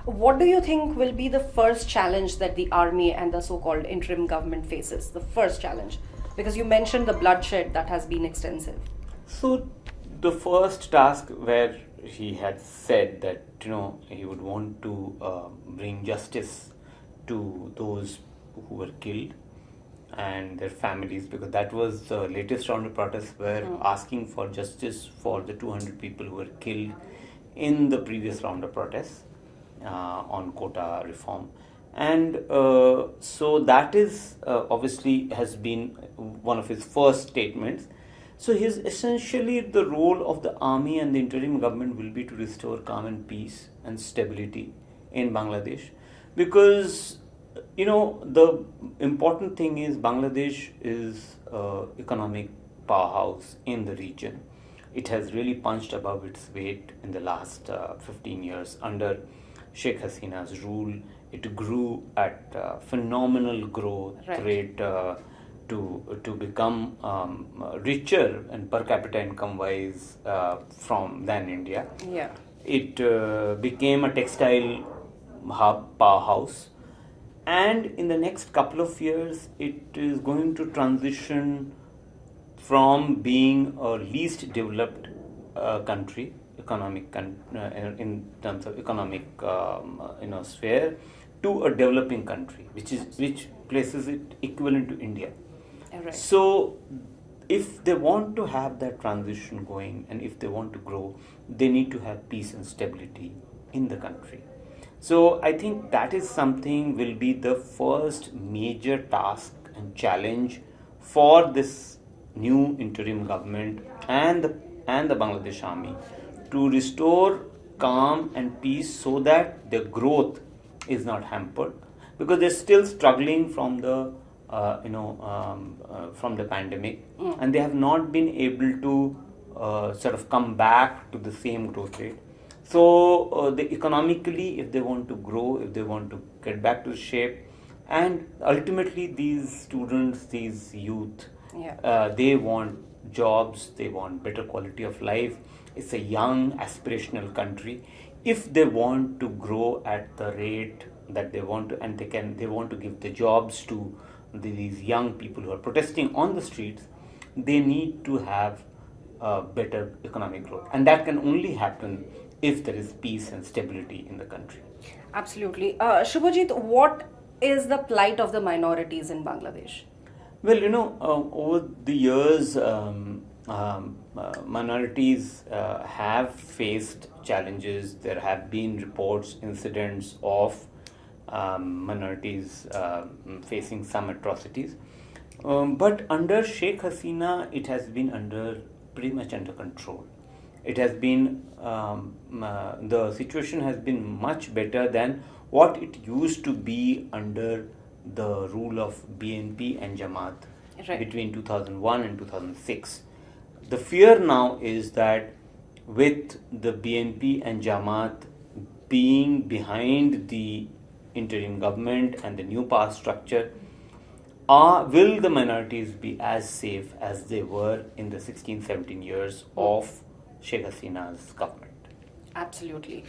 What do you think will be the first challenge that the army and the so-called interim government faces? The first challenge, because you mentioned the bloodshed that has been extensive. So the first task where he had said that he would want to bring justice to those who were killed and their families, because that was the latest round of protests were asking for justice for the 200 people who were killed in the previous round of protests on quota reform. And so that is obviously has been one of his first statements. So his essentially the role of the army and the interim government will be to restore calm and peace and stability in Bangladesh, because the important thing is Bangladesh is economic powerhouse in the region. It has really punched above its weight in the last 15 years under Sheikh Hasina's rule. It grew at phenomenal growth rate to become richer and per capita income wise than India. Yeah. It became a textile hub powerhouse, and in the next couple of years it is going to transition from being a least developed country in terms of economic sphere to a developing country, which places it equivalent to India. Right. So if they want to have that transition going and if they want to grow, they need to have peace and stability in the country. So I think that is something will be the first major task and challenge for this new interim government and the Bangladesh army, to restore calm and peace so that their growth is not hampered, because they're still struggling from the from the pandemic, and they have not been able to sort of come back to the same growth rate. So economically, if they want to grow, if they want to get back to shape, and ultimately these students, these youth, they want jobs, they want better quality of life. It's a young aspirational country. If they want to grow at the rate that they want to, and they want to give the jobs to these young people who are protesting on the streets, they need to have better economic growth, and that can only happen if there is peace and stability in the country. Absolutely. Shubhajit, what is the plight of the minorities in Bangladesh? Well, over the years, minorities have faced challenges. There have been reports, incidents of minorities facing some atrocities. But under Sheikh Hasina, it has been pretty much under control. It has been, the situation has been much better than what it used to be under the rule of BNP and Jamaat between 2001 and 2006. The fear now is that with the BNP and Jamaat being behind the interim government and the new power structure, will the minorities be as safe as they were in the 16-17 years of Sheikh Hasina's government? Absolutely.